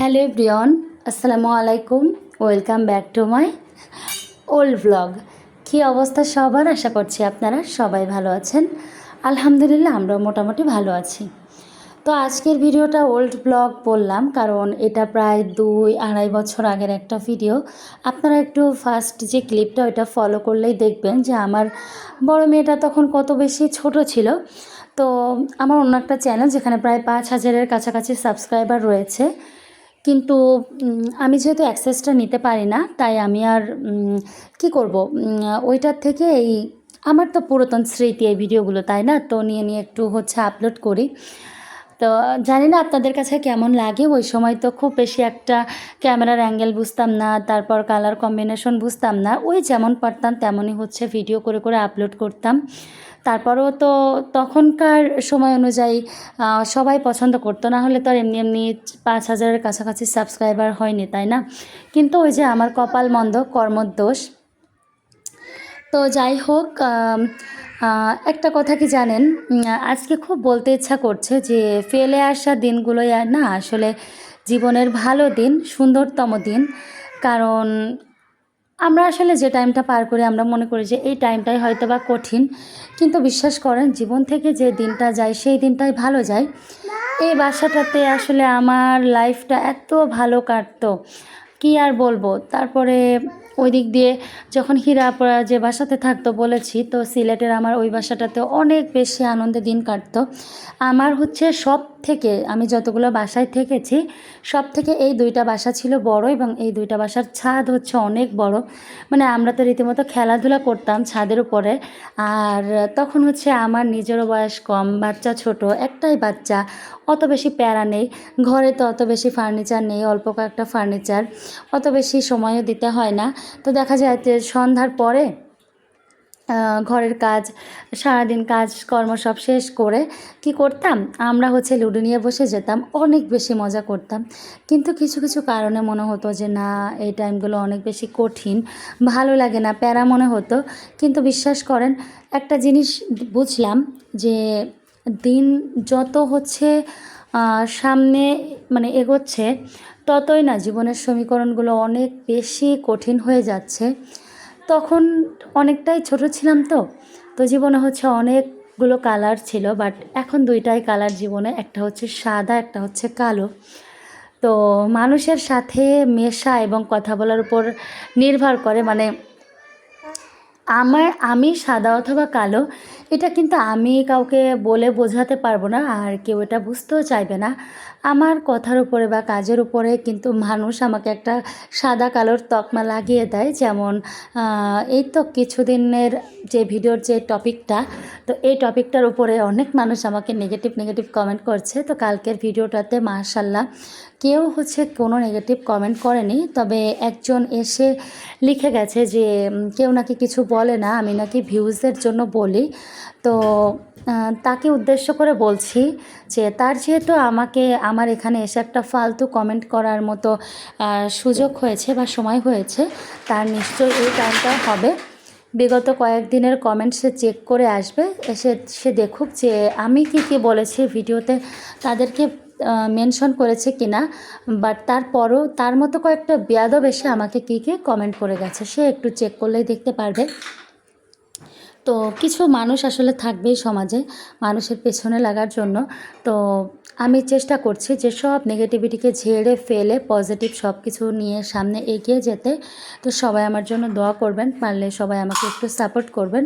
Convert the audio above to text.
Hello everyone, আসসালামু আলাইকুম। Welcome back to my old blog. কী অবস্থা সবার? আশা করছি আপনারা সবাই ভালো আছেন। আলহামদুলিল্লাহ, আমরাও মোটামুটি ভালো আছি। তো আজকের ভিডিওটা ওল্ড ব্লগ বললাম কারণ এটা প্রায় 2-2.5 বছর আগের একটা ভিডিও। আপনারা একটু ফার্স্ট যে ক্লিপটা ওইটা ফলো করলেই দেখবেন যে আমার বড় মেয়েটা তখন কত বেশি ছোট ছিল। তো আমার অন্য একটা চ্যানেল যেখানে প্রায় 5,000-এর কাছাকাছি সাবস্ক্রাইবার রয়েছে, কিন্তু আমি যেহেতু অ্যাক্সেসটা নিতে পারি না, তাই আমি আর কি করব, ওইটার থেকে এই আমার তো পুরাতন স্মৃতি এই ভিডিওগুলো, তাই না? তো নিয়ে একটু আপলোড করি। তো জানি না আপনাদের কাছে কেমন লাগে। ওই সময় তো খুব বেশি একটা ক্যামেরার অ্যাঙ্গেল বুঝতাম না, তারপর কালার কম্বিনেশন বুঝতাম না। ওই যেমন পারতাম তেমনই ভিডিও করে আপলোড করতাম। তারপরেও তো তখনকার সময় অনুযায়ী সবাই পছন্দ করতো, না হলে তো আর এমনি 5,000-এর কাছাকাছি সাবস্ক্রাইবার হয়নি, তাই না? কিন্তু ওই যে আমার কপাল মন্দ, কর্মদোষ। তো যাই হোক, একটা কথা কি জানেন, আজকে খুব বলতে ইচ্ছা করছে যে ফেলে আসা দিনগুলোই আর না আসলে জীবনের ভালো দিন, সুন্দরতম দিন। কারণ আমরা আসলে যে টাইমটা পার করি আমরা মনে করি যে এই টাইমটাই হয়তো বা কঠিন, কিন্তু বিশ্বাস করেন জীবন থেকে যে দিনটা যায় সেই দিনটাই ভালো যায়। এই বাসাটাতে আসলে আমার লাইফটা এত ভালো কাটতো, কি আর বলবো। তারপরে ওই দিক দিয়ে যখন হীরাপুরা যে বাসাতে থাকতো বলেছি, তো সিলেটের আমার ওই বাসাটাতে অনেক বেশি আনন্দে দিন কাটতো। আমার সব থেকে আমি যতগুলো বাসায় থেকেছি সব থেকে এই 2টা বাসা ছিল বড়, এবং এই 2টা বাসার ছাদ অনেক বড়। মানে আমরা তো রীতিমতো খেলাধুলা করতাম ছাদের উপরে। আর তখন আমার নিজেরও বয়স কম, বাচ্চা ছোট, একটাই বাচ্চা, অত বেশি প্যারা নেই। ঘরে তো অত বেশি ফার্নিচার নেই, অল্প কয়েকটা ফার্নিচার, অত বেশি সময়ও দিতে হয় না। তো দেখা যায় যে সন্ধ্যার পরে ঘরের কাজ, সারাদিন কাজকর্ম সব শেষ করে কি করতাম, আমরা লুডো নিয়ে বসে যেতাম, অনেক বেশি মজা করতাম। কিন্তু কিছু কিছু কারণে মনে হতো যে না, এই টাইমগুলো অনেক বেশি কঠিন, ভালো লাগে না, প্যারা মনে হতো। কিন্তু বিশ্বাস করেন, একটা জিনিস বুঝলাম যে দিন যত সামনে মানে এগোচ্ছে, ততই না জীবনের সমীকরণগুলো অনেক বেশি কঠিন হয়ে যাচ্ছে। তখন অনেকটাই ছোট ছিলাম, তো জীবনে অনেকগুলো কালার ছিল, বাট এখন 2টাই কালার জীবনে, একটা সাদা, একটা কালো। তো মানুষের সাথে মেশা এবং কথা বলার উপর নির্ভর করে, মানে আমি সাদা অথবা কালো, এটা কিন্তু আমি কাউকে বলে বোঝাতে পারবো না, আর কেউ এটা বুঝতেও চাইবে না। আমার কথার উপরে বা কাজের উপরে কিন্তু মানুষ আমাকে একটা সাদা কালোর তকমা লাগিয়ে দেয়। যেমন এই তো কিছুদিনের যে ভিডিওর যে টপিকটা, তো এই টপিকটার উপরে অনেক মানুষ আমাকে নেগেটিভ কমেন্ট করছে। তো কালকের ভিডিওটাতে মাশাআল্লাহ কেউ কোনো নেগেটিভ কমেন্ট করেনি, তবে একজন এসে লিখে গেছে যে কেউ নাকি কিছু বলে না, আমি নাকি ভিউজের জন্য বলি। তো তাকে উদ্দেশ্য করে বলছি যে তার যেহেতু আমার এখানে এসে একটা ফালতু কমেন্ট করার মতো সুযোগ হয়েছে বা সময় হয়েছে, তার নিশ্চয়ই এই টাইমটা হবে। বিগত কয়েকদিনের কমেন্ট সে চেক করে আসবে, সে দেখুক যে আমি কী বলেছি ভিডিওতে, তাদেরকে মেনশন করেছে কিনা। বাট তারপরও তার মতো কয়েকটা বেয়াদব এসে আমাকে কী কমেন্ট করে গেছে, সে একটু চেক করলেই দেখতে পারবে। তো কিছু মানুষ আসলে থাকবেই সমাজে মানুষের পেছনে লাগার জন্য। তো আমি চেষ্টা করছি যে সব নেগেটিভিটিকে ঝেড়ে ফেলে পজিটিভ সব কিছু নিয়ে সামনে এগিয়ে যেতে। তো সবাই আমার জন্য দোয়া করবেন, পারলে সবাই আমাকে একটু সাপোর্ট করবেন।